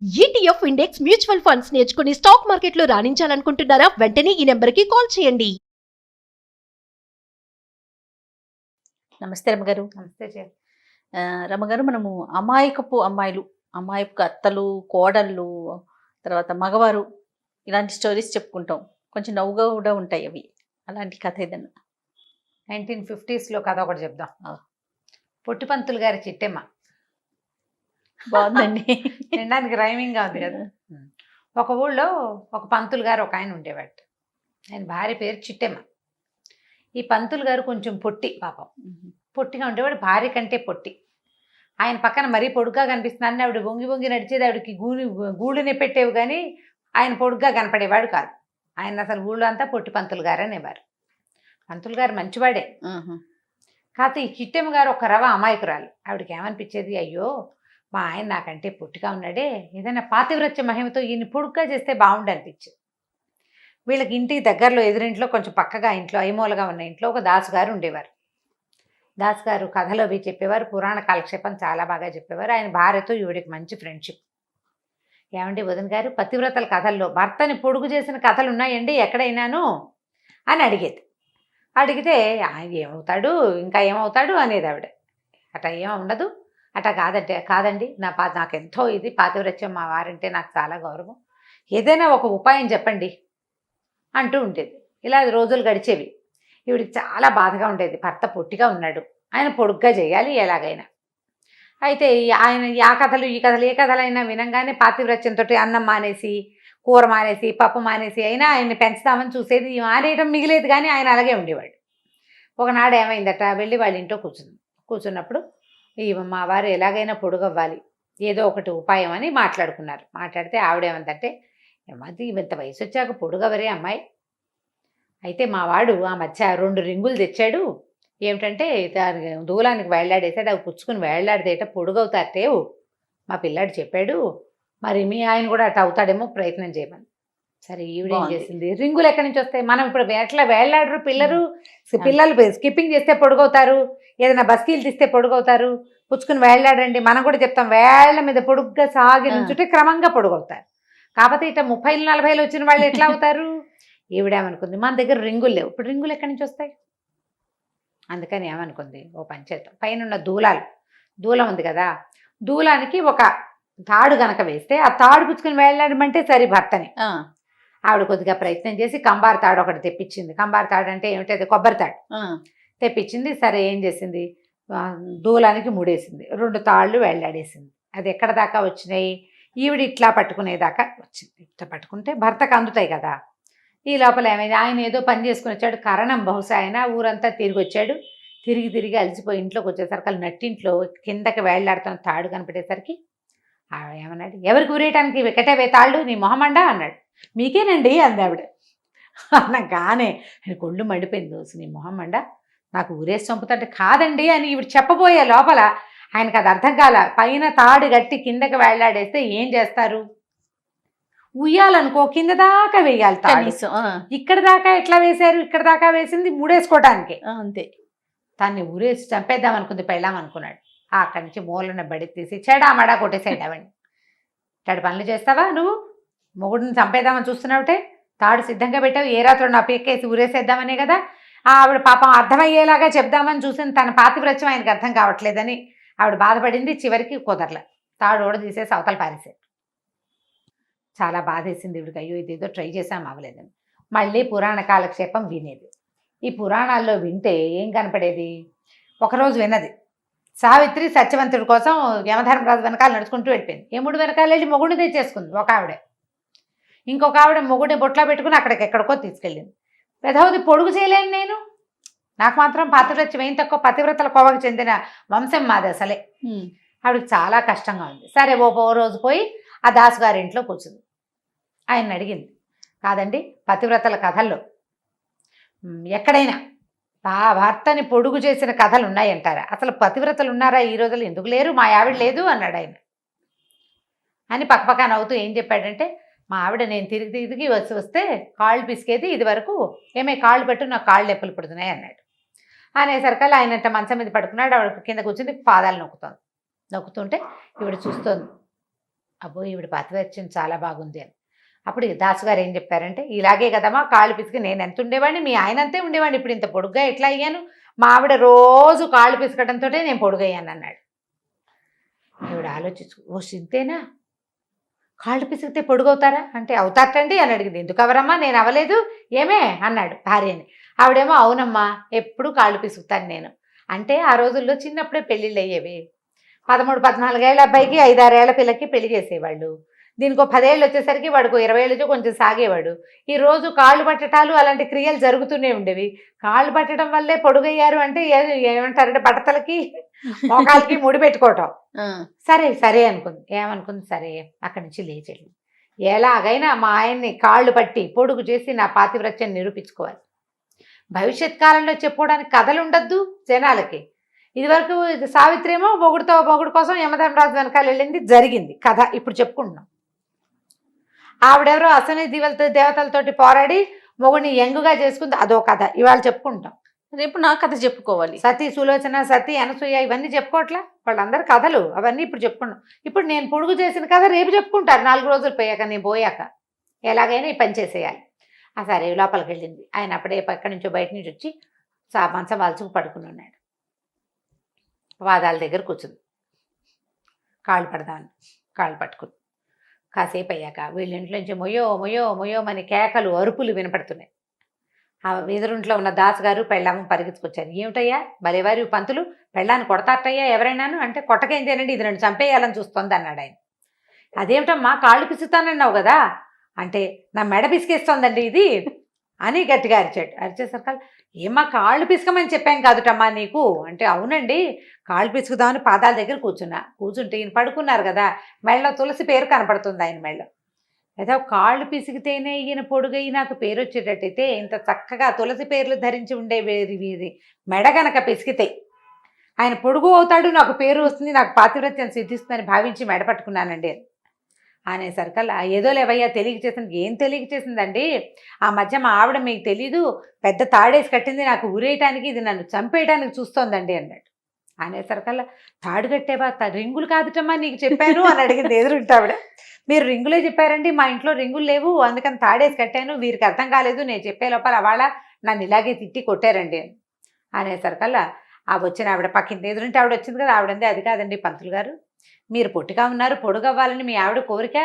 ETF index mutual funds నేర్చుకుని stock మార్కెట్లో రాణించాలనుకుంటున్నారా? వెంటనే ఈ నెంబర్కి కాల్ చేయండి. నమస్తే రమ్మగారు. నమస్తే చే రమ్మగారు, మనము అమాయకపు అమ్మాయిలు, అమాయకపు అత్తలు, కోడళ్ళు, తర్వాత మగవారు, ఇలాంటి స్టోరీస్ చెప్పుకుంటాం. కొంచెం నవ్వుగా కూడా ఉంటాయి అవి. అలాంటి కథ ఏదన్నా 1950s కథ ఒకటి చెప్దాం. ఆ. పొట్టిపంతులు గారి చిట్టెమ్మ. బాగుందండి. వినడానికి రైమింగ్గా ఉంది కదా. ఒక ఊళ్ళో ఒక పంతులు గారు ఒక ఆయన ఉండేవాడు. ఆయన భార్య పేరు చిట్టెమ్మ. ఈ పంతులు గారు కొంచెం పొట్టి, పాపం పొట్టిగా ఉండేవాడు, భార్య కంటే పొట్టి. ఆయన పక్కన మరీ పొడుగ్గా కనిపిస్తున్నారని ఆవిడ వంగి వంగి నడిచేది, ఆవిడకి గూళ్ళుని పెట్టేవి, కానీ ఆయన పొడుగ్గా కనపడేవాడు కాదు. ఆయన అసలు ఊళ్ళో అంతా పొట్టి పంతులు గారు అనేవారు. పంతులు గారు మంచివాడే. కాకపోతే ఈ చిట్టెమ్మ గారు ఒక రవ అమాయకురాలు. ఆవిడకి ఏమనిపించేది, అయ్యో మా ఆయన నాకంటే పొట్టిగా ఉన్నాడే, ఏదైనా పాతివ్రత్య మహిమతో ఈయన పొడుగ్గా చేస్తే బాగుండు అనిపించింది. వీళ్ళకి ఇంటికి దగ్గరలో ఎదురింట్లో కొంచెం పక్కగా ఇంట్లో ఐమూలగా ఉన్న ఇంట్లో ఒక దాసుగారు ఉండేవారు. దాసుగారు కథలు అవి చెప్పేవారు, పురాణ కాలక్షేపం చాలా బాగా చెప్పేవారు. ఆయన భార్యతో ఈవిడికి మంచి ఫ్రెండ్షిప్. ఏమండి వదిన గారు, పతివ్రతల కథల్లో భర్తని పొడుగు చేసిన కథలు ఉన్నాయండి ఎక్కడైనాను అని అడిగేది. అడిగితే ఆయన ఏమవుతాడు, ఇంకా ఏమవుతాడు అనేది ఆవిడ. అట్లా ఏమో ఉండదు, అట్లా కాదండి నాకు ఎంతో ఇది పాతివ్రత్యం, మా వారంటే నాకు చాలా గౌరవం, ఏదైనా ఒక ఉపాయం చెప్పండి అంటూ ఉండేది. ఇలా రోజులు గడిచేవి. ఈవిడికి చాలా బాధగా ఉండేది, భర్త పొట్టిగా ఉన్నాడు, ఆయన పొడుగ్గా చేయాలి ఎలాగైనా. అయితే ఆయన ఆ కథలు ఈ కథలు ఏ కథలైనా వినంగానే పాతివ్రత్యంతో అన్నం మానేసి, కూర మానేసి, పప్పు మానేసి అయినా ఆయన్ని పెంచుదామని చూసేది. మానేయడం మిగిలేదు, కానీ ఆయన అలాగే ఉండేవాడు. ఒకనాడు ఏమైందట, వెళ్ళి వాళ్ళ ఇంట్లో కూర్చున్నప్పుడు మా వారు ఎలాగైనా పొడుగవ్వాలి, ఏదో ఒకటి ఉపాయం అని మాట్లాడుకున్నారు. మాట్లాడితే ఆవిడేమందంటే, ఏమది ఇంత వయసు వచ్చాక పొడుగవరే అమ్మాయి, అయితే మా వాడు ఆ మధ్య 2 రింగులు తెచ్చాడు, ఏమిటంటే దూలానికి వేళ్లాడేసాడు, అవి పుచ్చుకుని వేళ్లాడితేట పొడుగవుతారటేవు మా పిల్లాడు చెప్పాడు, మరి మీ ఆయన కూడా అట్లా అవుతాడేమో ప్రయత్నం చేయమని. సరే ఈవిడేం చేసింది, రింగులు ఎక్కడి నుంచి వస్తాయి, మనం ఇప్పుడు ఎట్లా వేళ్లాడరు పిల్లలు స్కిప్పింగ్ చేస్తే పొడుగవుతారు, ఏదైనా బస్కీలు తీస్తే పొడుగవుతారు, పుచ్చుకుని వేళ్లాడండి మనం కూడా చెప్తాం, వేళ్ల మీద పొడుగ్గా సాగి నుంచుంటే క్రమంగా పొడుగవుతారు. కాకపోతే ఇట్లా 30, 40 వచ్చిన వాళ్ళు ఎట్లా అవుతారు. ఈవిడేమనుకుంది, మన దగ్గర రింగులు లేవు, ఇప్పుడు రింగులు ఎక్కడి నుంచి వస్తాయి. అందుకని ఏమనుకుంది, ఓ పంచేద్దాం, పైన ఉన్న దూలం ఉంది కదా, దూలానికి ఒక తాడు గనక వేస్తే ఆ తాడు పుచ్చుకుని వేళ్లాడమంటే సరి భర్తని. ఆవిడ కొద్దిగా ప్రయత్నం చేసి కంబారు తాడు ఒకటి తెప్పించింది. కంబారు తాడు అంటే ఏమిటి, అది కొబ్బరి తాడు తెప్పించింది. సరే ఏం చేసింది, దూలానికి ముడేసింది, 2 తాళ్ళు వేళ్లాడేసింది. అది ఎక్కడ దాకా వచ్చినాయి, ఈవిడ ఇట్లా పట్టుకునేదాకా వచ్చింది. ఇట్లా పట్టుకుంటే భర్తకు అందుతాయి కదా. ఈ లోపల ఏమైంది, ఆయన ఏదో పని చేసుకుని వచ్చాడు, కరణం బహుశా ఆయన ఊరంతా తిరిగి వచ్చాడు. తిరిగి అలసిపోయి ఇంట్లోకి వచ్చేసరికి నట్టింట్లో కిందకి వేళ్లాడుతున్న తాడు కనిపెట్టేసరికి ఏమన్నాడు, ఎవరికి ఊరేయటానికి వెకటవే తాళ్ళు, నీ మొహమండా అన్నాడు. మీకేనండి అంది ఆవిడ. అనగానే ఆయన కొళ్ళు మండిపోయింది. దోసు నీ మొహమండా, నాకు ఊరేసి చంపుతుంటే కాదండి అని ఈవిడ చెప్పబోయే లోపల ఆయనకు అది అర్థం కాల. పైన తాడు గట్టి కిందకి వేళ్లాడేస్తే ఏం చేస్తారు, ఉయ్యాలనుకో కింద దాకా వేయాలి తాడు, ఇక్కడ దాకా ఎట్లా వేశారు, ఇక్కడ దాకా వేసింది ముడేసుకోవటానికి అంతే. దాన్ని ఊరేసి చంపేద్దాం అనుకుంది, పెళ్ళాం అనుకున్నాడు. అక్కడి నుంచి మూలన బడి తీసి చెడామడా కొట్టేసేయడావండి. ఇట్లాంటి పనులు చేస్తావా నువ్వు, మొగుడిని చంపేద్దామని చూస్తున్నావుటే, తాడు సిద్ధంగా పెట్టావు, ఏ రాత్రి నా పీకేసి ఊరేసేద్దామనే కదా. ఆవిడ పాపం అర్థమయ్యేలాగా చెప్దామని చూసింది, తన పాతివ్రత్యం ఆయనకు అర్థం కావట్లేదని ఆవిడ బాధపడింది. చివరికి కుదరలే, తాడు ఓడ తీసేసి అవతల పారేసాడు. చాలా బాధేసింది ఈవిడికి, అయ్యో ఇదేదో ట్రై చేసాం అవ్వలేదని. మళ్ళీ పురాణ కాలక్షేపం వినేది. ఈ పురాణాల్లో వింటే ఏం కనపడేది, ఒకరోజు విన్నది, సావిత్రి సత్యవంతుడి కోసం యమధర్మరాజు వెనకాల నడుచుకుంటూ వెళ్ళిపోయింది. యముడు వెనకాల వెళ్ళి మొగుడిని తెచ్చేసుకుంది ఒక ఆవిడ. ఇంకొక ఆవిడ మొగుడిని బొట్లో పెట్టుకుని ఎక్కడికో తీసుకెళ్ళింది. పెదవది పొడుగు చేయలేను నేను, నాకు మాత్రం పాతివ్రత్యం ఏం తక్కువ, పతివ్రతల కోవకు చెందిన వంశం మాది అసలే. ఆవిడకి చాలా కష్టంగా ఉంది. సరే ఓ రోజు పోయి ఆ దాసుగారి ఇంట్లో కూర్చుంది. ఆయన అడిగింది, కాదండి పతివ్రతల కథల్లో ఎక్కడైనా భర్తని పొడుగు చేసిన కథలు ఉన్నాయంటారా, అసలు పతివ్రతలు ఉన్నారా ఈ రోజుల్లో, ఎందుకు లేరు, మా ఆవిడ లేదు అన్నాడు ఆయన. అని పక్కపక్క నవ్వుతూ ఏం చెప్పాడంటే, మా ఆవిడ నేను తిరిగి వస్తే కాళ్ళు పిసికేది, ఇది వరకు ఏమే కాళ్ళు పెట్టు, నాకు కాళ్ళు నొప్పులు పుడుతున్నాయి అన్నాడు. అనేసరికల్లా ఆయనంట మంచం మీద పడుకున్నాడు, ఆవిడ కింద కూర్చుంది, పాదాలు నొక్కుతుంటే ఈవిడ చూస్తోంది. అబ్బో ఈవిడ పాతివ్రత్యం చాలా బాగుంది అని. అప్పుడు దాసు గారు ఏం చెప్పారంటే, ఇలాగే కదమ్మా కాళ్ళు పిసికి నేను ఎంత ఉండేవాడిని, మీ ఆయన అంతే ఉండేవాడిని, ఇప్పుడు ఇంత పొడుగ్గా ఎట్లా అయ్యాను, మా ఆవిడ రోజు కాళ్ళు పిసకడంతో నేను పొడుగయ్యాను అన్నాడు. ఈవిడ ఆలోచించు, ఓ సింతేనా, కాళ్ళు పిసికితే పొడుగవుతారా అంటే, అవుతారటండి అని అడిగింది. ఎందుకు అవరమ్మా, నేను అవ్వలేదు ఏమే అన్నాడు భార్యని. ఆవిడేమో అవునమ్మా ఎప్పుడు కాళ్ళు పిసుకుతాను నేను అంటే. ఆ రోజుల్లో చిన్నప్పుడే పెళ్ళిళ్ళు అయ్యేవి. 13-14 ఏళ్ళ అబ్బాయికి 5-6 ఏళ్ల పిల్లకి పెళ్లి చేసేవాళ్ళు. దీనికి 10 ఏళ్ళు వచ్చేసరికి వాడికి 20 ఏళ్ళతో కొంచెం సాగేవాడు. ఈ రోజు కాళ్ళు పట్టటాలు అలాంటి క్రియలు జరుగుతూనే ఉండేవి. కాళ్ళు పట్టడం వల్లే పొడుగయ్యారు అంటే ఏమంటారంటే బట్టతలకి మోకాలకి ముడి పెట్టుకోవటం. సరే సరే అనుకుంది. ఏమనుకుంది, సరే అక్కడి నుంచి లేచెళ్ళి ఎలాగైనా మా ఆయన్ని కాళ్ళు పట్టి పొడుగు చేసి నా పాతివ్రత్యం నిరూపించుకోవాలి. భవిష్యత్ కాలంలో చెప్పుకోవడానికి కథలు ఉండద్దు జనాలకి. ఇదివరకు సావిత్రి ఏమో మొగుడు కోసం యమధర్మరాజు వెనకాల వెళ్ళింది, జరిగింది కథ. ఇప్పుడు చెప్పుకుంటున్నాం. ఆవిడెవరో అసలు దేవతలతోటి పోరాడి మొగుడిని యంగుగా చేసుకుంది, అదో కథ ఇవాళ చెప్పుకుంటాం. రేపు నా కథ చెప్పుకోవాలి. సతీ సులోచన, సతీ అనసూయ ఇవన్నీ చెప్పుకోవట్లా, వాళ్ళందరూ కథలు అవన్నీ ఇప్పుడు చెప్పుకున్నాం. ఇప్పుడు నేను పొడుగు చేసిన కథ రేపు చెప్పుకుంటారు, 4 రోజులు పోయాక, నేను పోయాక ఎలాగైనా ఈ పని చేసేయాలి. సరే లోపలికి వెళ్ళింది. ఆయన అప్పుడే ఎక్కడి నుంచో బయట నుంచి వచ్చి మంచం వాల్చుకు పడుకుని ఉన్నాడు. వాదాల దగ్గర కూర్చుంది, కాళ్ళు పడదామని కాళ్ళు పట్టుకుంది. కాసేపు అయ్యాక వీళ్ళ ఇంట్లో నుంచి మొయ్యో మొయ్యో మొయ్యోమని కేకలు అరుపులు వినపడుతున్నాయి. ఆ ఎదురుంట్లో ఉన్న దాసు గారు పెళ్ళాము పరిగెత్తుకొచ్చారు. ఏమిటయ్యా భలేవారి పంతులు, పెళ్ళాన్ని కొడతారటయ్యా ఎవరైనాను అంటే, కొట్టకేం తినండి, ఇది నన్ను చంపేయాలని చూస్తోంది అన్నాడు ఆయన. అదేమిటమ్మా కాళ్ళు పిసుకుతానన్నావు కదా అంటే, నా మెడ పిసికేస్తోందండి ఇది అని గట్టిగా అరిచాడు. అరిచేసరికి ఏమ్మా కాళ్ళు పిసుకమని చెప్పాను కాదుటమ్మా నీకు అంటే, అవునండి కాళ్ళు పిసుకుదామని పాదాల దగ్గర కూర్చుంటే ఈయన పడుకున్నారు కదా, మెళ్ళలో తులసి పేరు కనపడుతుంది ఆయన మెళ్ళలో. ఏదో కాళ్ళు పిసికితేనే ఈయన పొడుగై నాకు పేరు వచ్చేటట్టయితే ఇంత చక్కగా తులసి పేర్లు ధరించి ఉండే వీరి మెడ గనక పిసికితే ఆయన పొడుగు అవుతాడు, నాకు పేరు వస్తుంది, నాకు పాతివ్రత్యం సిద్ధిస్తుందని భావించి మెడ పట్టుకున్నానండి అనేసరికల్లా. ఏదో లేవయ్యా తెలియక చేసింది. ఏం తెలియక చేసిందండి, ఆ మధ్య మా ఆవిడ మీకు తెలీదు పెద్ద తాడేసి కట్టింది నాకు ఊరేయటానికి, ఇది నన్ను చంపేయడానికి చూస్తోందండి అన్నాడు. అనేసరికల్లా తాడు కట్టేవా, రింగులు కాదుటమ్మా నీకు చెప్పాను అని అడిగింది ఎదురుంటే ఆవిడ. మీరు రింగులే చెప్పారండి, మా ఇంట్లో రింగులు లేవు అందుకని తాడేసి కట్టాను, వీరికి అర్థం కాలేదు, నేను చెప్పే లోపల వాళ్ళ నన్ను ఇలాగే తిట్టి కొట్టారండి అని అనేసరికల్లా ఆ వచ్చిన ఆవిడ పక్కింటి ఎదురుంటే ఆవిడ వచ్చింది కదా, ఆవిడంది అది కాదండి పంతులు గారు, మీరు పొట్టిగా ఉన్నారు, పొడుగవ్వాలని మీ ఆవిడ కోరిక,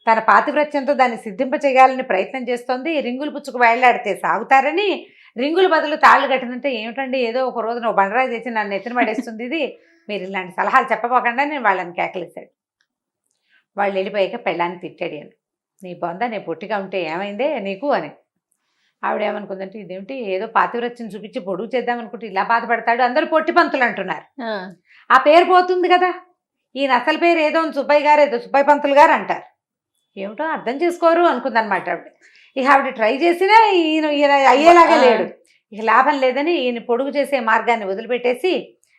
తన పాతివ్రత్యంతో దాన్ని సిద్ధింప చేయాలని ప్రయత్నం చేస్తోంది, రింగులు పుచ్చుకు వేళ్లాడితే సాగుతారని రింగులు బదులు తాళ్ళు కట్టినంటే, ఏమిటండి ఏదో ఒక రోజు నువ్వు బండరాయి తెచ్చి నన్ను ఎత్తిన పడేస్తుంది ఇది, మీరు ఇలాంటి సలహాలు చెప్పబోకుండా నేను వాళ్ళని కేకలేశాడు. వాళ్ళు వెళ్ళిపోయాక పెళ్ళాన్ని తిట్టాడు అని, నీ బొంద నేను పొట్టిగా ఉంటే ఏమైందే నీకు అని. ఆవిడ ఏమనుకుందంటే, ఇదేమిటి ఏదో పాతివ్రత్యం చూపించి పొడుగు చేద్దామనుకుంటే ఇలా బాధపడతాడు, అందరూ పొట్టి పంతులు అంటున్నారు, ఆ పేరు పోతుంది కదా, ఈయన అసలు పేరు ఏదో సుబ్బయ్య గారు, ఏదో సుబ్బయ్య పంతులు గారు అంటారు, ఏమిటో అర్థం చేసుకోరు అనుకుందనమాట ఆవిడ. ఇక ఆవిడ ట్రై చేసినా ఈయన అయ్యేలాగా లేడు, ఇక లాభం లేదని ఈయన పొడుగు చేసే మార్గాన్ని వదిలిపెట్టేసి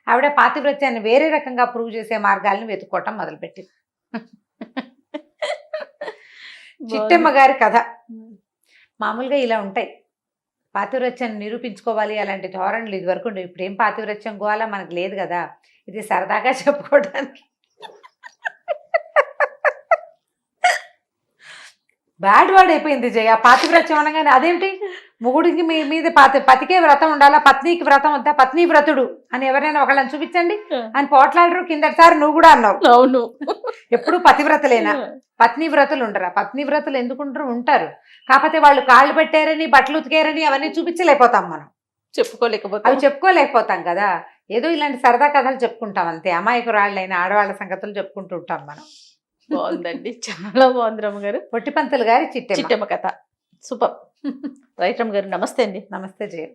ఆవిడ పాతివ్రత్యాన్ని వేరే రకంగా ప్రూవ్ చేసే మార్గాలను వెతుక్కోవటం మొదలుపెట్టింది. చిట్టమ్మ గారి కథ మామూలుగా ఇలా ఉంటాయి. పాతివ్రత్యాన్ని నిరూపించుకోవాలి అలాంటి ధోరణులు ఇదివరకు ఉండేవి. ఇప్పుడు ఏం పాతివ్రత్యం గోవాలా మనకు లేదు కదా, ఇది సరదాగా చెప్పుకోవడానికి. బ్యాడ్ వర్డ్ అయిపోయింది జయ పాతివ్రత్యం అనగానే. అదేమిటి మొగుడికి మీ మీద పతికే వ్రతం ఉండాలా, పత్నికి వ్రతం వద్దా, పత్ని వ్రతుడు అని ఎవరైనా ఒకళ్ళని చూపించండి అని పోట్లాడరు. కిందటిసారి నువ్వు కూడా అన్నావు. అవును, ఎప్పుడు పతివ్రతలేనా, పత్ని వ్రతులు ఉండరా? పత్ని వ్రతులు ఎందుకుంటారు, ఉంటారు, కాకపోతే వాళ్ళు కాళ్ళు పెట్టారని బట్టలు ఉతికారని అవన్నీ చూపించలేకపోతాం, మనం చెప్పుకోలేకపోతాం కదా. ఏదో ఇలాంటి సరదా కథలు చెప్పుకుంటాం అంతే, అమాయకురాళ్ళైన ఆడవాళ్ళ సంగతులు చెప్పుకుంటూ ఉంటాం మనం. బాగుందండి, చాలా బాగుంది రమ్మగారు. పొట్టి పంతులు గారి చిట్టెమ్మ కథ సూపర్. రైట్ రమ్మగారు, నమస్తే అండి. నమస్తే జయ.